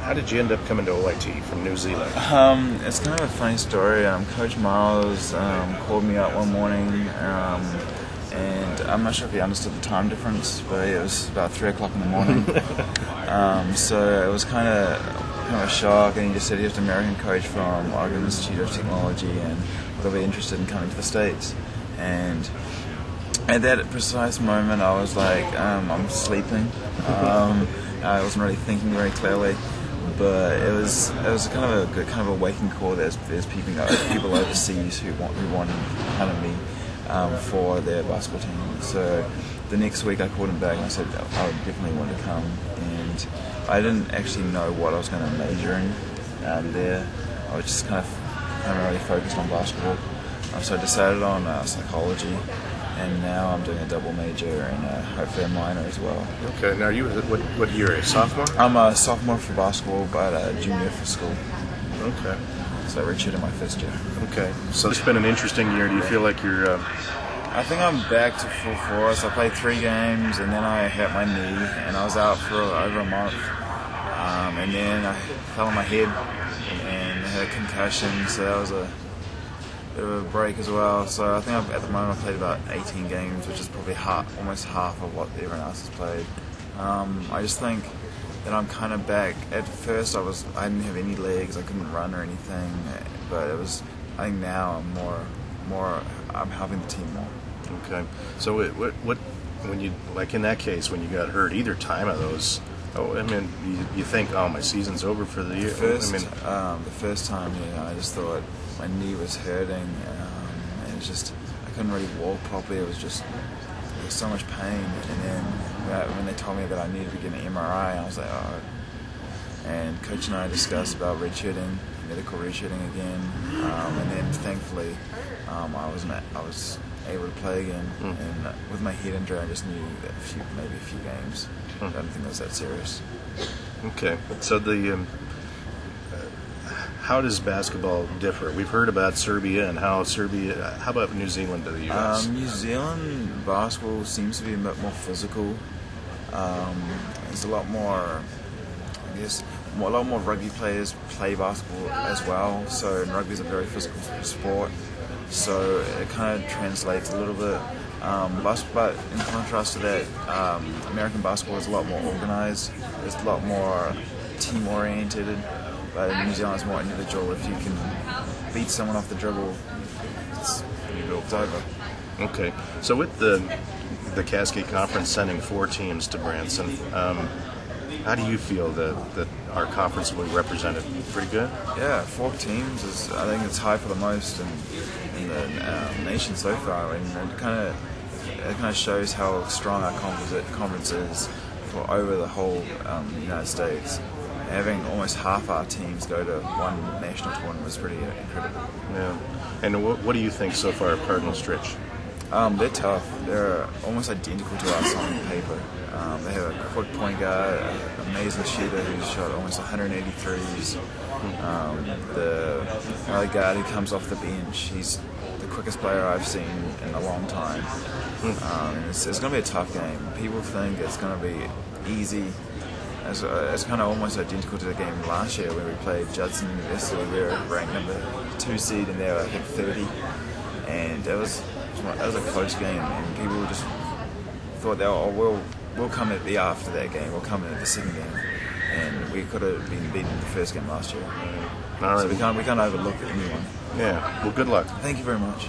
How did you end up coming to OIT from New Zealand? It's kind of a funny story. Coach Miles called me up one morning, and I'm not sure if he understood the time difference, but it was about 3 o'clock in the morning. So it was kind of a shock, and he just said he was an American coach from Ozarks Institute of Technology, and would I be interested in coming to the States. And at that precise moment, I was like, I'm sleeping. I wasn't really thinking very clearly, but it was kind of a waking call. There's people overseas who wanted kind of me for their basketball team. So the next week I called him back and I said I would definitely want to come. And I didn't actually know what I was going to major in there. I was just kind of really focused on basketball. So I decided on psychology, and now I'm doing a double major and hopefully a minor as well. Okay, now what year? A sophomore? I'm a sophomore for basketball, but a junior for school. Okay. So I redshirted my first year. Okay, so it's been an interesting year. Do you feel like you're... I think I'm back to full force. I played 3 games, and then I hurt my knee, and I was out for over a month. And then I fell on my head and had a concussion, so that was a bit of a break as well. So I think at the moment I've played about 18 games, which is probably almost half of what everyone else has played. I just think that I'm kind of back. At first I didn't have any legs, I couldn't run or anything, but I think now I'm helping the team more. Okay, so what when you, like in that case, when you got hurt, either time of those, you think, oh, my season's over for the year? The first time, I just thought my knee was hurting, and it was just, I couldn't really walk properly. There was so much pain, and then when they told me that I needed to get an MRI, I was like, oh. And Coach and I discussed about medical redshirting again, and then thankfully I was able to play again. And with my head injury, I just knew that maybe a few games. I don't think it was that serious. Okay, so how does basketball differ? We've heard about Serbia and how about New Zealand to the U.S.? New Zealand basketball seems to be a bit more physical. There's a lot more, I guess, a lot more rugby players play basketball as well. So rugby is a very physical sport, so it kind of translates a little bit. But in contrast to that, American basketball is a lot more organized. It's a lot more team-oriented. But in New Zealand, it's more individual. If you can beat someone off the dribble, it's over. Okay. So with the Cascade Conference sending 4 teams to Branson, how do you feel that our conference will be represented? Pretty good? Yeah, 4 teams I think it's high for the most in the nation so far, and it kind of shows how strong our conference is for over the whole United States. Having almost half our teams go to one national tournament was pretty incredible. Yeah. And what do you think so far of Cardinal Stritch? They're tough. They're almost identical to us on paper. They have a quick point guard, an amazing shooter who's shot almost 183s. The other guard who comes off the bench, he's the quickest player I've seen in a long time. It's going to be a tough game. People think it's going to be easy. It's kind of almost identical to the game last year where we played Judson University. We were ranked number 2 seed and they were, I think, 30. And it was a close game, and people just thought that, we'll come at the after that game, we'll come in at the second game, and we could have been beaten in the first game last year. All right. So we can't overlook anyone. Yeah. Well, good luck. Thank you very much.